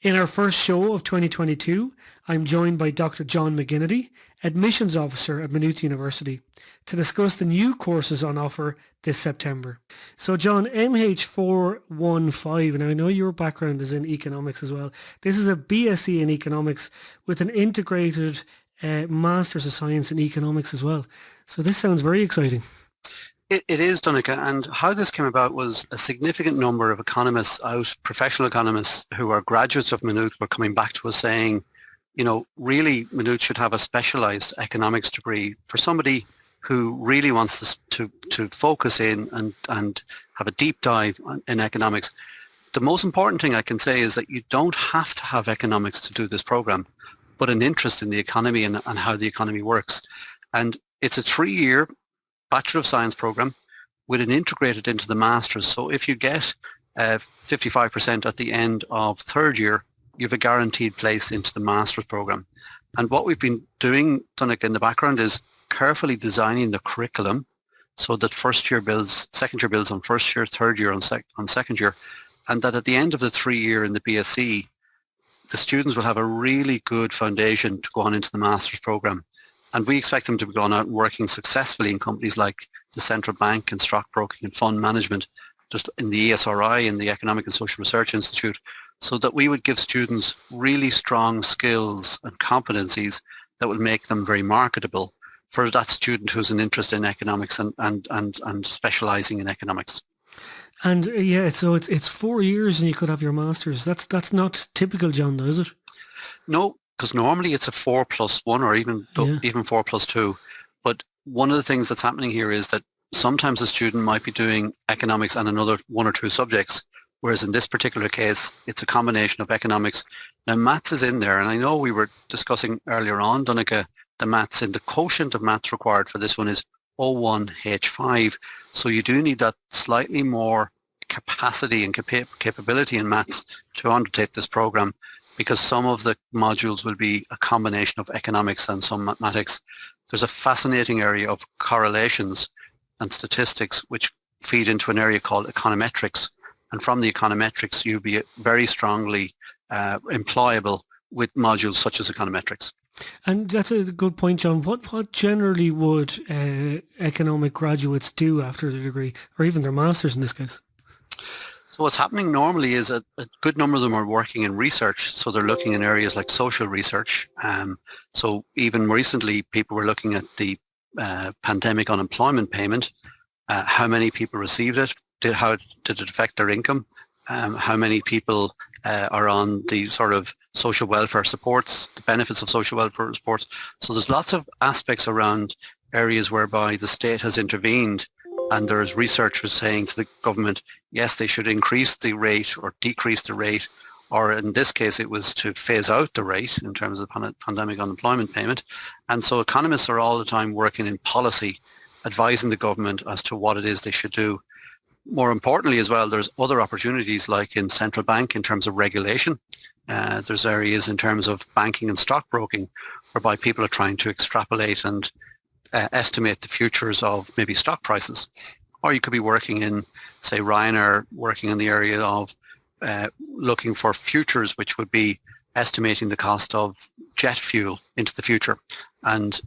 In our first show of 2022, I'm joined by Dr. John McGinnity, Admissions Officer at Maynooth University, to discuss the new courses on offer this September. So John, MH415, and I know your background is in economics as well. This is a BSc in economics with an integrated Masters of Science in economics as well. So this sounds very exciting. It is, Donnchadh, and how this came about was a significant number of economists professional economists who are graduates of Maynooth were coming back to us saying, really Maynooth should have a specialised economics degree for somebody who really wants to focus in and have a deep dive in economics. The most important thing I can say is that you don't have to have economics to do this program, but an interest in the economy and how the economy works. And it's a 3-year Bachelor of Science program with an integrated into the Masters. So if you get 55% at the end of third year, you have a guaranteed place into the Masters program. And what we've been doing, Donnchadh, in the background is carefully designing the curriculum so that second year builds on first year, third year on second year, and that at the end of the 3 year in the BSc, the students will have a really good foundation to go on into the Masters program. And we expect them to be going out and working successfully in companies like the Central Bank and stockbroking and fund management, just in the ESRI and the Economic and Social Research Institute, so that we would give students really strong skills and competencies that will make them very marketable for that student who's an interest in economics and specialising in economics. And so it's 4 years and you could have your Masters. That's not typical, John, though, is it? No, because normally it's a 4+1 or even 4+2. But one of the things that's happening here is that sometimes a student might be doing economics and another 1 or 2 subjects, whereas in this particular case, it's a combination of economics. Now, maths is in there, and I know we were discussing earlier on, Donnchadh, the maths, and the quotient of maths required for this one is 01H5. So you do need that slightly more capacity and capability in maths to undertake this program, because some of the modules will be a combination of economics and some mathematics. There's a fascinating area of correlations and statistics which feed into an area called econometrics. And from the econometrics, you'll be very strongly employable with modules such as econometrics. And that's a good point, John. What generally would economic graduates do after their degree, or even their Masters in this case? So what's happening normally is a good number of them are working in research. So they're looking in areas like social research. So even recently, people were looking at the pandemic unemployment payment, how many people received it, how did it affect their income, how many people are on the sort of social welfare supports, the benefits of social welfare supports. So there's lots of aspects around areas whereby the state has intervened, and there's researchers saying to the government, yes, they should increase the rate or decrease the rate, or in this case it was to phase out the rate in terms of pandemic unemployment payment. And so economists are all the time working in policy, advising the government as to what it is they should do. More importantly as well, there's other opportunities like in central bank in terms of regulation. There's areas in terms of banking and stockbroking whereby people are trying to extrapolate and estimate the futures of maybe stock prices. Or you could be working in, say, Ryanair, working in the area of looking for futures, which would be estimating the cost of jet fuel into the future. And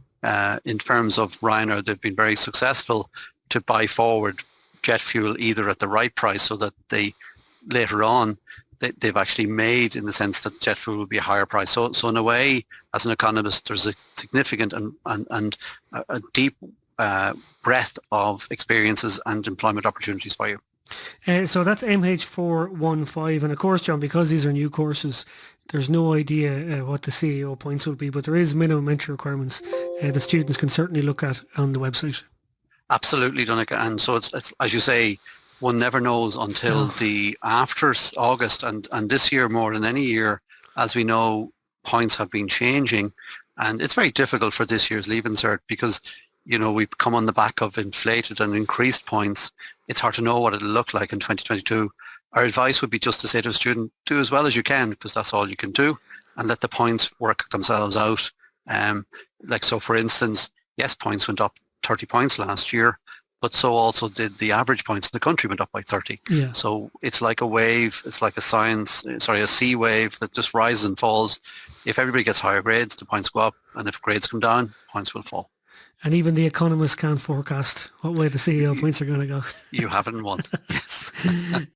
in terms of Ryanair, they've been very successful to buy forward jet fuel either at the right price so that they later on they've actually made in the sense that jet fuel will be a higher price. So in a way, as an economist, there's a significant and a deep breadth of experiences and employment opportunities for you. So that's MH415, and of course, John, because these are new courses, there's no idea what the CAO points will be, but there is minimum entry requirements the students can certainly look at on the website. Absolutely, Donnchadh. And so it's as you say, one never knows until the after August, and this year more than any year, as we know, points have been changing, and it's very difficult for this year's Leaving Cert because we've come on the back of inflated and increased points. It's hard to know what it'll look like in 2022. Our advice would be just to say to a student, do as well as you can, because that's all you can do, and let the points work themselves out. So for instance, yes, points went up 30 points last year, but so also did the average points in the country went up by 30. Yeah. So it's like a wave, it's like a sea wave that just rises and falls. If everybody gets higher grades, the points go up, and if grades come down, points will fall. And even the economists can't forecast what way the CEO points are going to go. You haven't won. Yes.